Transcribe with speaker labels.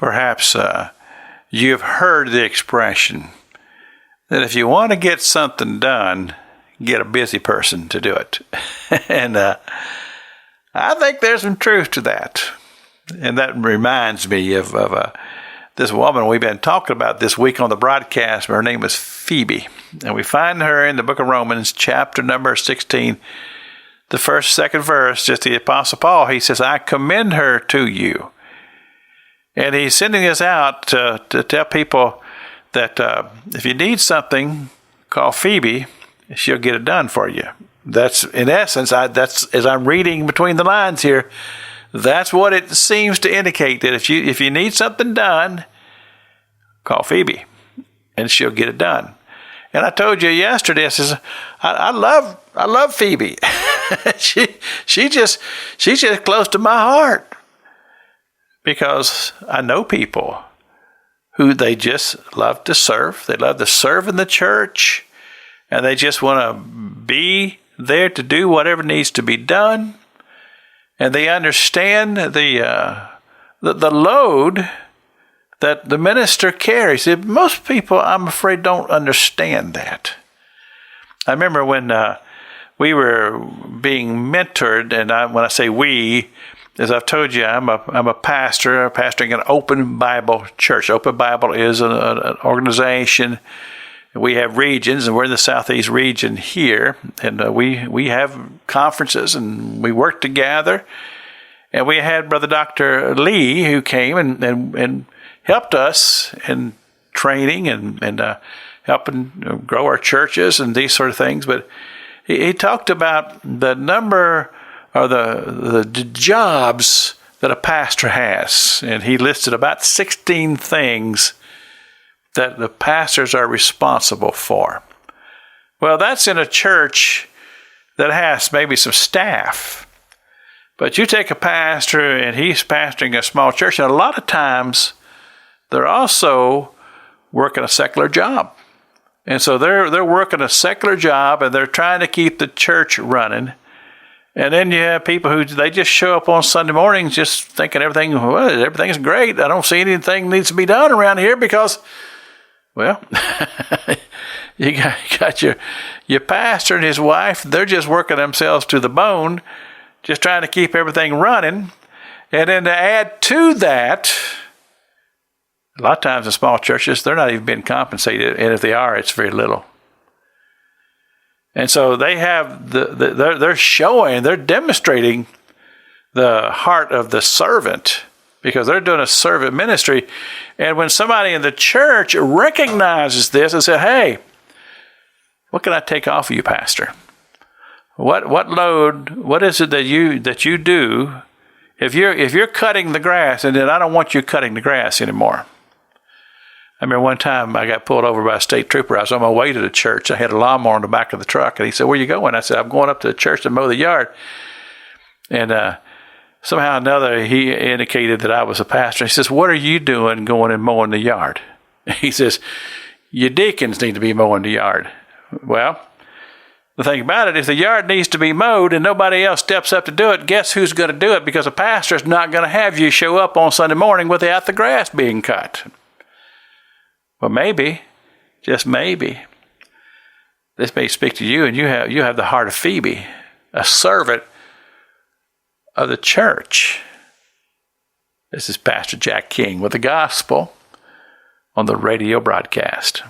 Speaker 1: Perhaps you've heard the expression that if you want to get something done, get a busy person to do it. And I think there's some truth to that. And that reminds me of this woman we've been talking about this week on the broadcast. Her name is Phoebe. And we find her in the book of Romans, chapter number 16, the first, second verse, just the Apostle Paul. He says, I commend her to you. And he's sending us out to tell people that if you need something, call Phoebe. She'll get it done for you. That's, in essence, that's as I'm reading between the lines here, that's what it seems to indicate, that if you need something done, call Phoebe, and she'll get it done. And I told you yesterday, I says, I love Phoebe. she's just close to my heart, because I know people who they just love to serve. They love to serve in the church, and they just want to be there to do whatever needs to be done. And they understand the load that the minister carries. Most people, I'm afraid, don't understand that. I remember when we were being mentored, and when I say we, as I've told you, I'm a pastor, pastoring an Open Bible church. Open Bible is an organization. We have regions, and we're in the Southeast region here, and we have conferences, and we work together. And we had Brother Dr. Lee, who came and helped us in training and helping grow our churches and these sort of things. But he talked about the number or the jobs that a pastor has, and he listed about 16 things that the pastors are responsible for. Well, that's in a church that has maybe some staff. But you take a pastor, and he's pastoring a small church, and a lot of times they're also working a secular job. And so they're working a secular job, and they're trying to keep the church running. And then you have people who they just show up on Sunday mornings just thinking everything's great. I don't see anything needs to be done around here because, well, you got your pastor and his wife. They're just working themselves to the bone, just trying to keep everything running. And then to add to that, a lot of times in small churches, they're not even being compensated. And if they are, it's very little. And so they have they're demonstrating the heart of the servant, because they're doing a servant ministry. And when somebody in the church recognizes this and says, hey, what can I take off of you, Pastor? What load, what is it that you do if you're cutting the grass, and then I don't want you cutting the grass anymore? I remember one time I got pulled over by a state trooper. I was on my way to the church. I had a lawnmower in the back of the truck, and he said, where you going? I said, I'm going up to the church to mow the yard. And somehow or another, he indicated that I was a pastor. He says, what are you doing going and mowing the yard? He says, your deacons need to be mowing the yard. Well, the thing about it, if the yard needs to be mowed and nobody else steps up to do it, guess who's going to do it? Because a pastor's not going to have you show up on Sunday morning without the grass being cut. Well, maybe, just maybe, this may speak to you, and you have the heart of Phoebe, a servant of the church. This is Pastor Jack King with the gospel on the radio broadcast.